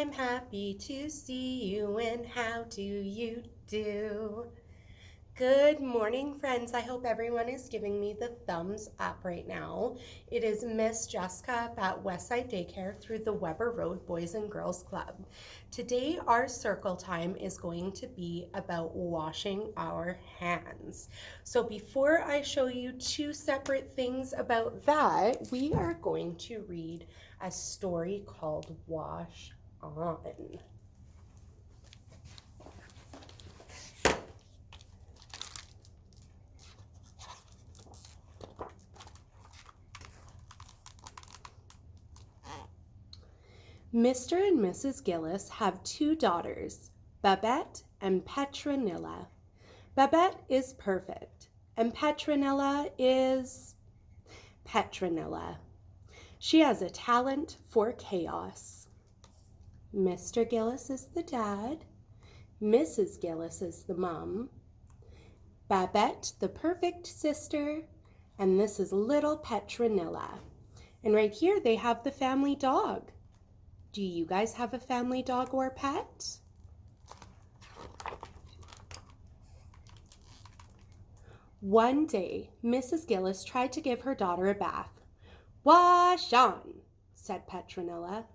I'm happy to see you, and how do you do? Good morning, friends. I hope everyone is giving me the thumbs up right now. It is Miss Jessica at Westside Daycare through the Weber Road Boys and Girls Club. Today, our circle time is going to be about washing our hands. So before I show you two separate things about that, we are going to read a story called Wash On. Mr. and Mrs. Gillis have two daughters, Babette and Petronilla. Babette is perfect, and Petronilla is Petronilla. She has a talent for chaos. Mr. Gillis is the dad, Mrs. Gillis is the mom, Babette the perfect sister, and this is little Petronilla. And right here they have the family dog. Do you guys have a family dog or pet? One day, Mrs. Gillis tried to give her daughter a bath. "Wash on," said Petronilla.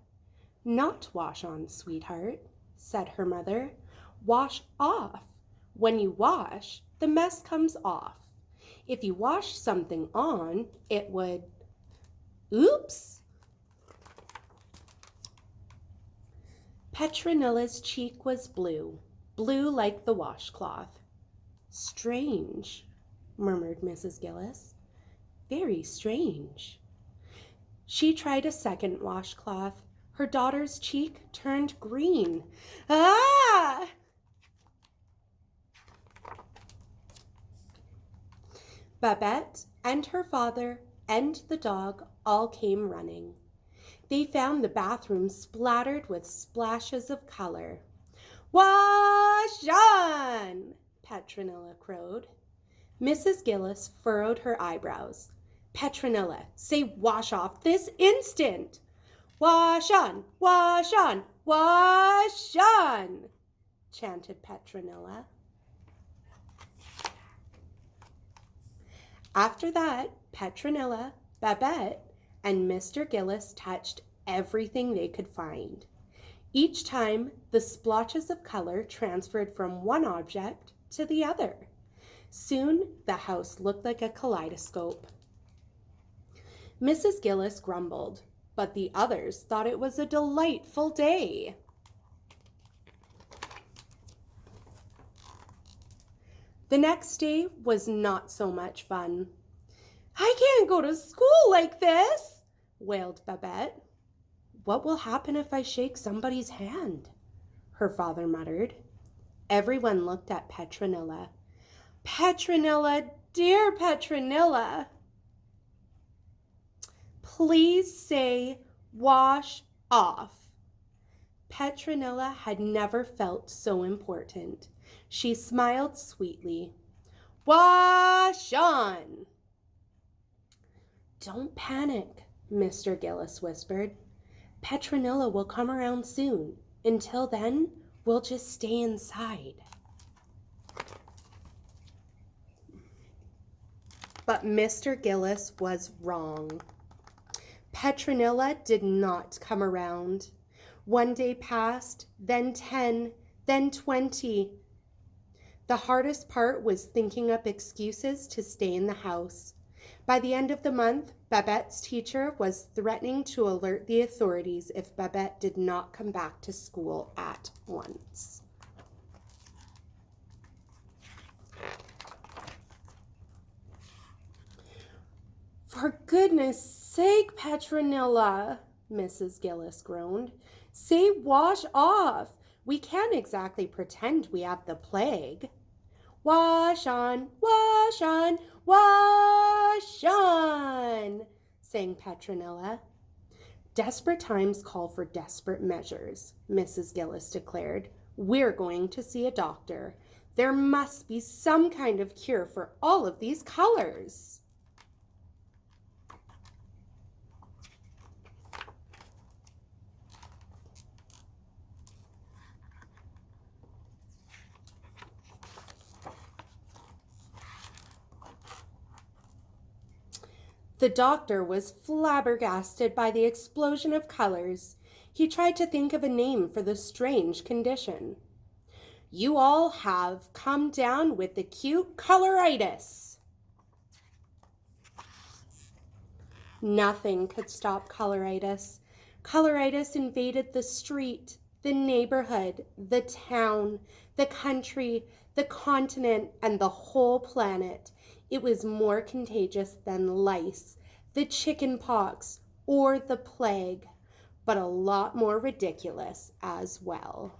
"Not wash on, sweetheart," said her mother. "Wash off. When you wash, the mess comes off. If you wash something on, it would..." Oops! Petronilla's cheek was blue, blue like the washcloth. "Strange," murmured Mrs. Gillis. "Very strange." She tried a second washcloth. Her daughter's cheek turned green. Ah! Babette and her father and the dog all came running. They found the bathroom splattered with splashes of color. "Wash on!" Petronilla crowed. Mrs. Gillis furrowed her eyebrows. "Petronilla, say wash off this instant!" "Wash on, wash on, wash on!" chanted Petronilla. After that, Petronilla, Babette, and Mr. Gillis touched everything they could find. Each time, the splotches of color transferred from one object to the other. Soon, the house looked like a kaleidoscope. Mrs. Gillis grumbled, but the others thought it was a delightful day. The next day was not so much fun. "I can't go to school like this," wailed Babette. "What will happen if I shake somebody's hand?" her father muttered. Everyone looked at Petronilla. "Petronilla, dear Petronilla, please say wash off." Petronilla had never felt so important. She smiled sweetly. "Wash on!" "Don't panic," Mr. Gillis whispered. "Petronilla will come around soon. Until then, we'll just stay inside." But Mr. Gillis was wrong. Petronilla did not come around. One day passed, then 10, then 20. The hardest part was thinking up excuses to stay in the house. By the end of the month, Babette's teacher was threatening to alert the authorities if Babette did not come back to school at once. "For goodness sake, Petronilla," Mrs. Gillis groaned. "Say wash off. We can't exactly pretend we have the plague." "Wash on, wash on, wash on," sang Petronilla. "Desperate times call for desperate measures," Mrs. Gillis declared. "We're going to see a doctor. There must be some kind of cure for all of these colors." The doctor was flabbergasted by the explosion of colors. He tried to think of a name for the strange condition. You all have come down with acute coloritis. Nothing could stop coloritis. Coloritis invaded the street, the neighborhood, the town, the country, the continent, and the whole planet. It was more contagious than lice, the chicken pox, or the plague, but a lot more ridiculous as well.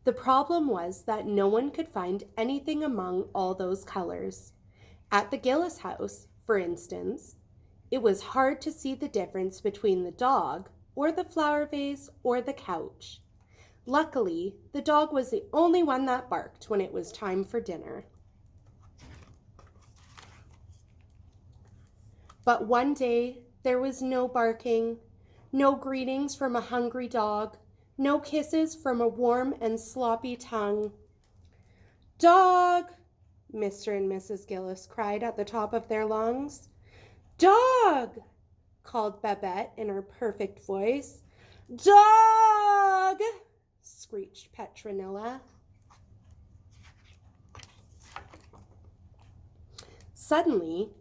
The problem was that no one could find anything among all those colors. At the Gillis house, for instance, it was hard to see the difference between the dog, or the flower vase, or the couch. Luckily, the dog was the only one that barked when it was time for dinner. But one day, there was no barking, no greetings from a hungry dog, no kisses from a warm and sloppy tongue. "Dog!" Mr. and Mrs. Gillis cried at the top of their lungs. "Dog!" called Babette in her perfect voice. "Dog!" screeched Petronilla. Suddenly,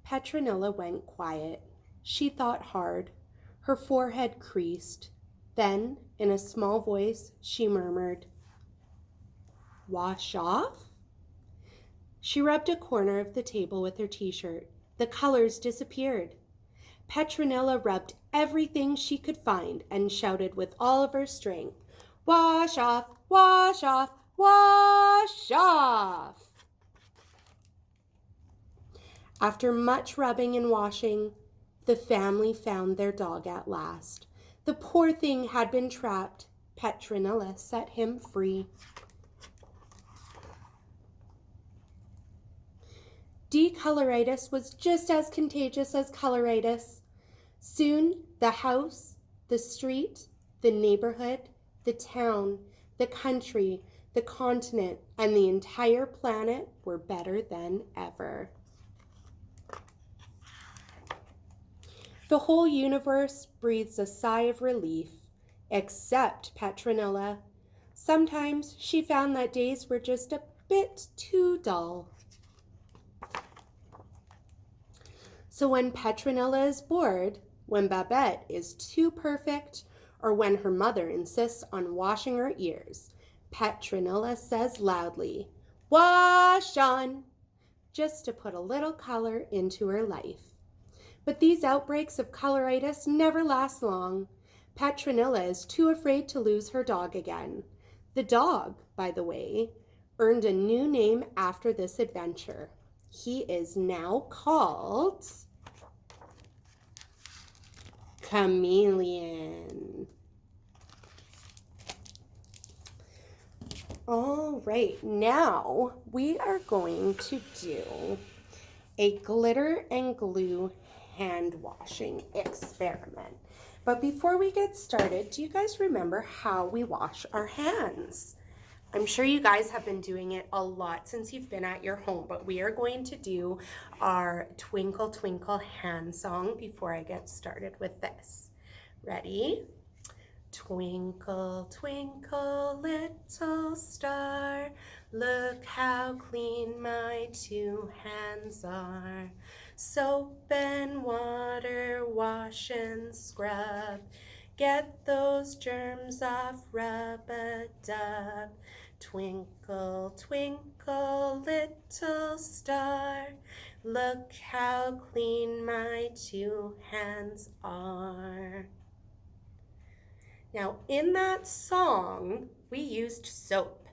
Petronilla went quiet. She thought hard. Her forehead creased. Then, in a small voice, she murmured, "Wash off?" She rubbed a corner of the table with her t-shirt. The colors disappeared. Petronilla rubbed everything she could find and shouted with all of her strength, "Wash off, wash off, wash off!" After much rubbing and washing, the family found their dog at last. The poor thing had been trapped. Petronilla set him free. Decoloritis was just as contagious as coloritis. Soon the house, the street, the neighborhood, the town, the country, the continent, and the entire planet were better than ever. The whole universe breathes a sigh of relief, except Petronilla. Sometimes she found that days were just a bit too dull. So when Petronilla is bored, when Babette is too perfect, or when her mother insists on washing her ears, Petronilla says loudly, "Wash on!" just to put a little color into her life. But these outbreaks of coloritis never last long. Petronilla is too afraid to lose her dog again. The dog, by the way, earned a new name after this adventure. He is now called Chameleon. All right, now we are going to do a glitter and glue hand washing experiment. But before we get started, do you guys remember how we wash our hands? I'm sure you guys have been doing it a lot since you've been at your home, but we are going to do our Twinkle Twinkle hand song before I get started with this. Ready? Twinkle, twinkle, little star, look how clean my two hands are. Soap and water, wash and scrub, get those germs off, rub-a-dub. Twinkle, twinkle, little star, look how clean my two hands are. Now, in that song, we used soap.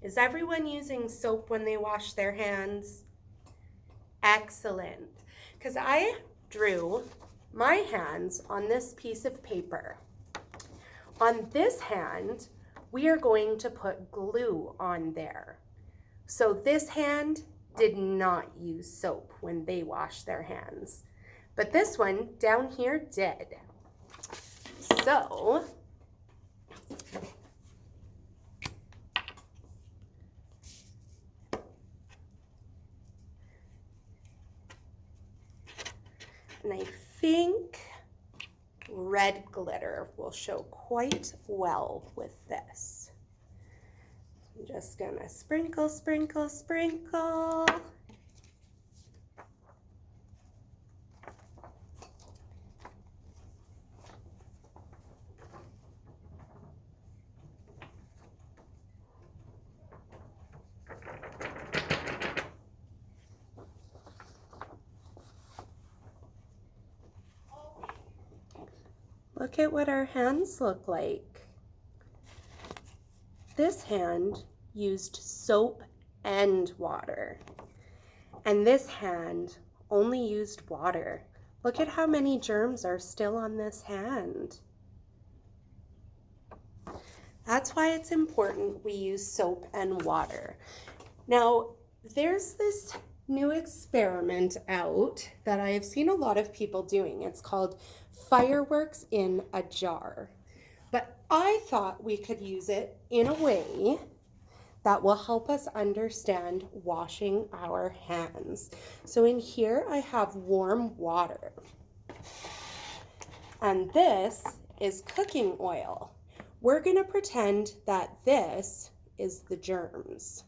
Is everyone using soap when they wash their hands? Excellent. Because I drew my hands on this piece of paper. On this hand, we are going to put glue on there. So this hand did not use soap when they washed their hands. But this one down here did. So And I think red glitter will show quite well with this. I'm just gonna sprinkle, sprinkle, sprinkle. Look at what our hands look like. This hand used soap and water, and this hand only used water. Look at how many germs are still on this hand. That's why it's important we use soap and water. Now, there's this new experiment out that I have seen a lot of people doing. It's called fireworks in a jar. But I thought we could use it in a way that will help us understand washing our hands. So in here I have warm water. And this is cooking oil. We're gonna pretend that this is the germs.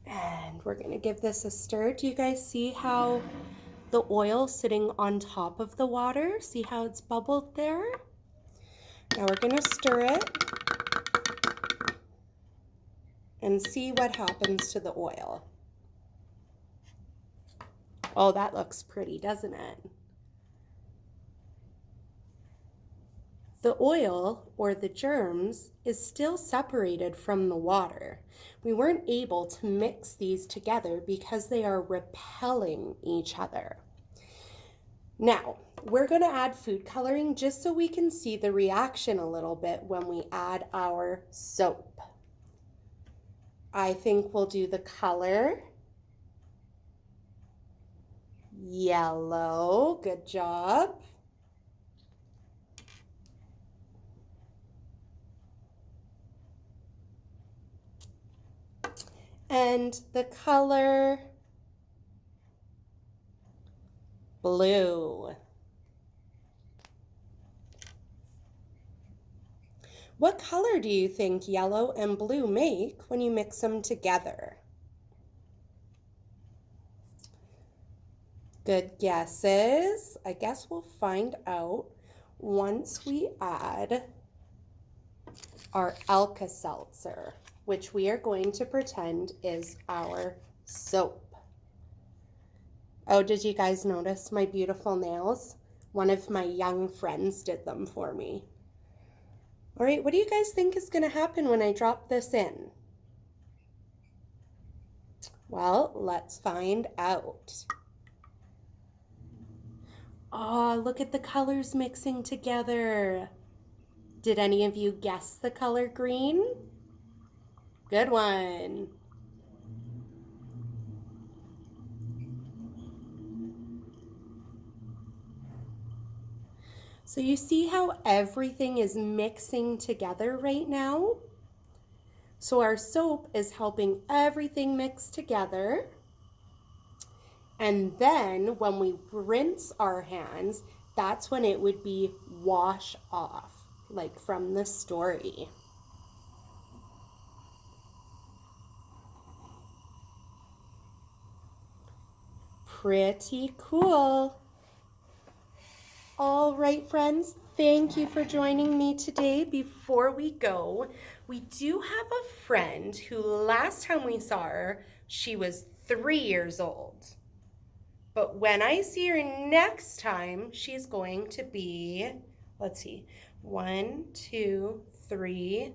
And we're gonna give this a stir. Do you guys see how the oil sitting on top of the water? See how it's bubbled there? Now we're gonna stir it and see what happens to the oil. Oh, that looks pretty, doesn't it? The oil, or the germs, is still separated from the water. We weren't able to mix these together because they are repelling each other. Now, we're going to add food coloring just so we can see the reaction a little bit when we add our soap. I think we'll do the color yellow. Good job. And the color blue. What color do you think yellow and blue make when you mix them together? Good guesses. I guess we'll find out once we add our Alka-Seltzer, which we are going to pretend is our soap. Oh, did you guys notice my beautiful nails? One of my young friends did them for me. All right, what do you guys think is going to happen when I drop this in? Well, let's find out. Oh, look at the colors mixing together. Did any of you guess the color green? Good one. So you see how everything is mixing together right now? So our soap is helping everything mix together. And then when we rinse our hands, that's when it would be wash off, like from the story. Pretty cool. All right, friends, thank you for joining me today. Before we go, we do have a friend who last time we saw her, she was 3 years old. But when I see her next time, she's going to be, let's see, 1, 2, 3,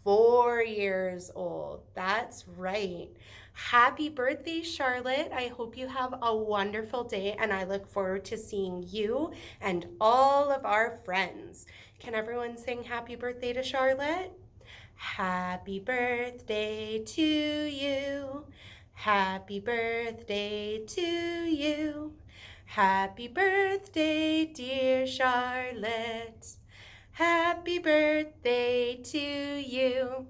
4 years old. That's right. Happy birthday, Charlotte. I hope you have a wonderful day, and I look forward to seeing you and all of our friends. Can everyone sing happy birthday to Charlotte? Happy birthday to you. Happy birthday to you. Happy birthday, dear Charlotte. Happy birthday to you.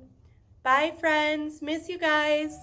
Bye, friends. Miss you guys.